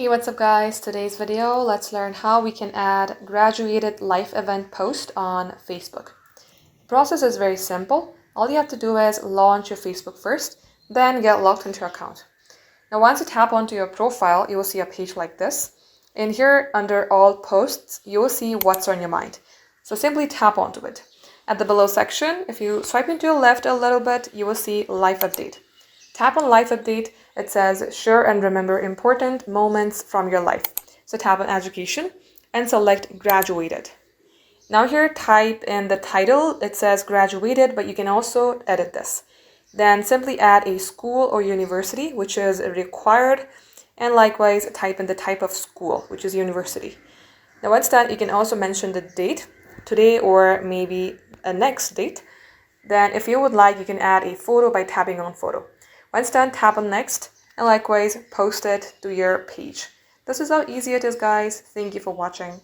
Hey, what's up guys? Today's video, let's learn how we can add graduated life event post on Facebook. The process is very simple. All you have to do is launch your Facebook first, then get logged into your account. Now once you tap onto your profile, you will see a page like this. In here, under all posts, you will see what's on your mind. So simply tap onto it. At the below section, if you swipe into your left a little bit, you will see life update. Tap on life update. It says share and remember important moments from your life. So tap on education and select graduated. Now here type in the title. It says graduated, but you can also edit this. Then simply add a school or university, which is required, and likewise type in the type of school, which is university. Now once done, you can also mention the date, today or maybe a next date. Then if you would like, you can add a photo by tapping on photo. Once done, tap on next and likewise post it to your page. This is how easy it is, guys. Thank you for watching.